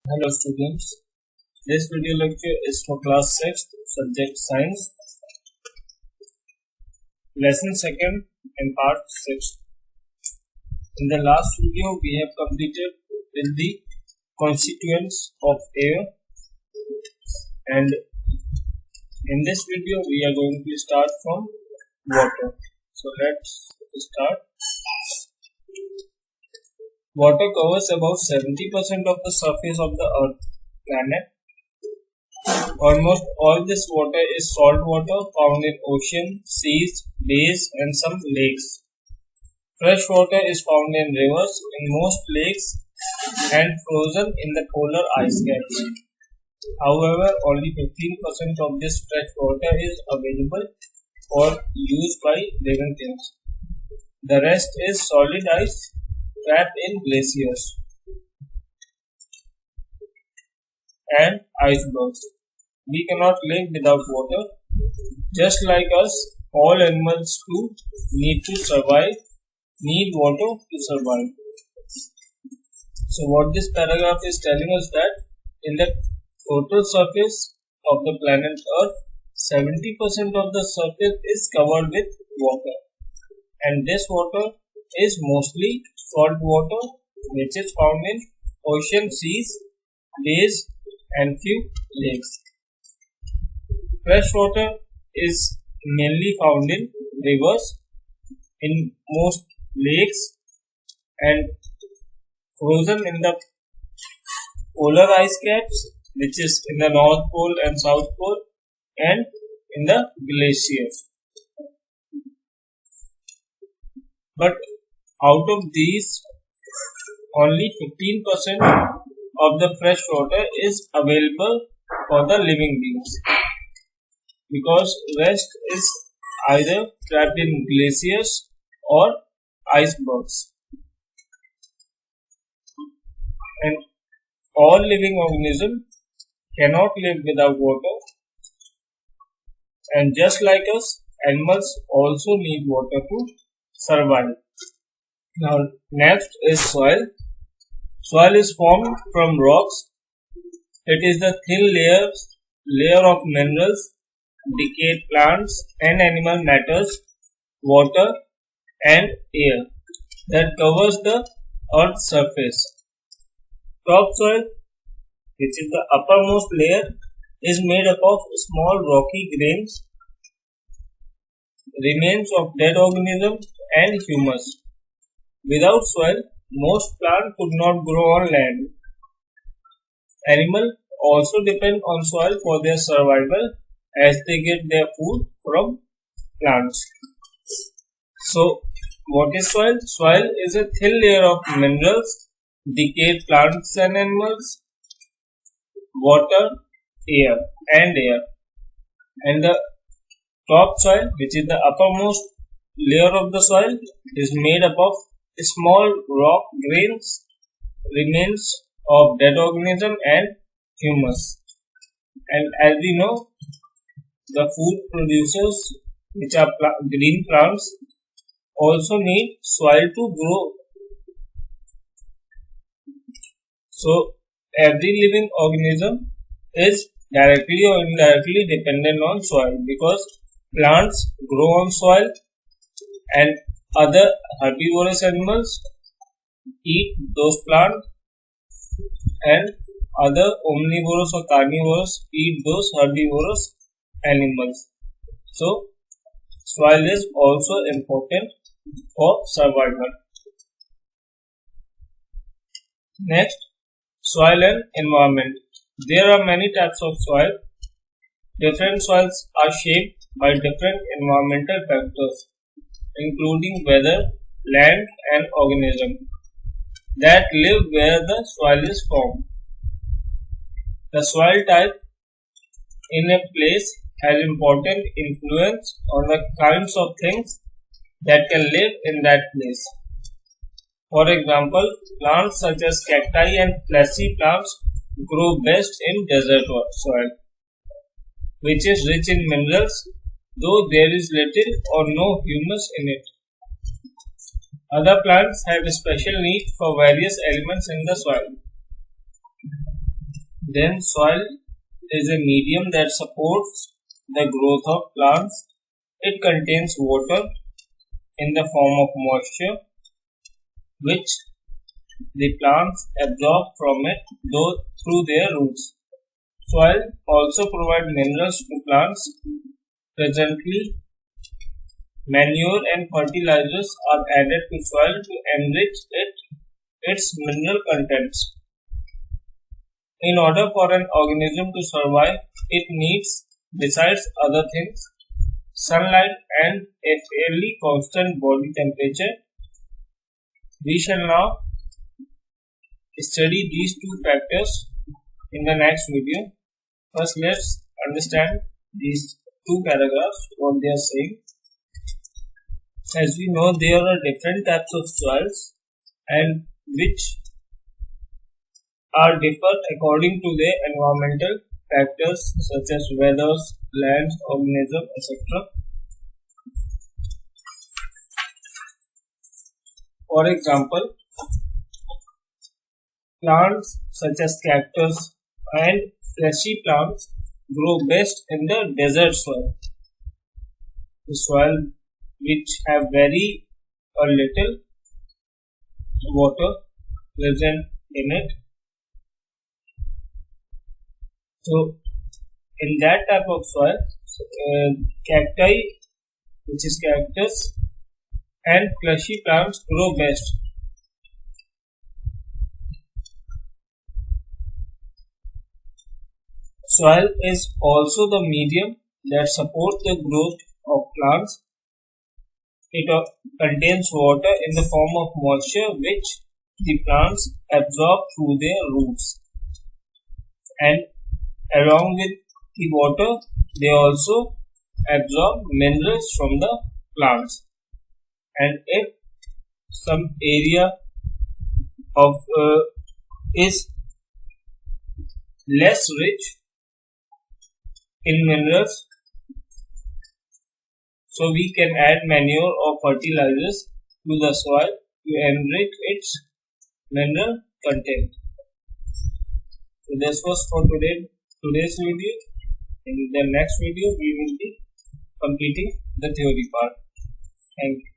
Hello students, this video lecture is for class 6th, subject science, lesson 2nd and part 6. In the last video we have completed with the constituents of air, and in this video we are going to start from water. So let's start. Water covers about 70% of the surface of the Earth planet. Almost all this water is salt water found in ocean, seas, bays and some lakes. Fresh water is found in rivers, in most lakes and frozen in the polar ice caps. However, only 15% of this fresh water is available for use by living things. The rest is solid ice trapped in glaciers and icebergs. We cannot live without water. Just like us, all animals too need water to survive. So what this paragraph is telling us that in the total surface of the planet Earth, 70% of the surface is covered with water, and this water is mostly salt water which is found in ocean, seas, bays and few lakes. Fresh water is mainly found in rivers, in most lakes and frozen in the polar ice caps, which is in the North Pole and South Pole, and in the glaciers. But out of these, only 15% of the fresh water is available for the living beings, because rest is either trapped in glaciers or icebergs. And all living organisms cannot live without water, and just like us, animals also need water to survive. Now next is soil. Soil is formed from rocks. It is the thin layer of minerals, decayed plants and animal matters, water and air that covers the earth's surface. Topsoil, which is the uppermost layer, is made up of small rocky grains, remains of dead organisms and humus. Without soil, most plants could not grow on land. Animals also depend on soil for their survival, as they get their food from plants. So, what is soil? Soil is a thin layer of minerals, decayed plants and animals, water, air. And the topsoil, which is the uppermost layer of the soil, is made up of small rock grains, remains of dead organism and humus. And as we know, the food producers, which are green plants, also need soil to grow. So every living organism is directly or indirectly dependent on soil, because plants grow on soil and other herbivorous animals eat those plants, and other omnivorous or carnivorous eat those herbivorous animals. So soil is also important for survival. Next, soil and environment. There are many types of soil. Different soils are shaped by different environmental factors, including weather, land and organisms that live where the soil is formed. The soil type in a place has important influence on the kinds of things that can live in that place. For example, plants such as cacti and fleshy plants grow best in desert soil, which is rich in minerals, though there is little or no humus in it. Other plants have a special need for various elements in the soil. Then soil is a medium that supports the growth of plants. It contains water in the form of moisture, which the plants absorb from it through their roots. Soil also provides minerals to plants. Presently, manure and fertilizers are added to soil to enrich its mineral contents. In order for an organism to survive, it needs, besides other things, sunlight and a fairly constant body temperature. We shall now study these two factors in the next video. First, let's understand these two paragraphs, what they are saying. As we know, there are different types of soils and which are different according to their environmental factors such as weather, land, organism, etc. For example, plants such as cactus and fleshy plants grow best in the desert soil. The soil which have very little water present in it. So, in that type of soil, cacti, which is cactus, and fleshy plants grow best. Soil is also the medium that supports the growth of plants. It contains water in the form of moisture which the plants absorb through their roots. And along with the water, they also absorb minerals from the plants. And if some area of is less rich in minerals, so we can add manure or fertilizers to the soil to enrich its mineral content. So this was for today's video. In the next video we will be completing the theory part. Thank you.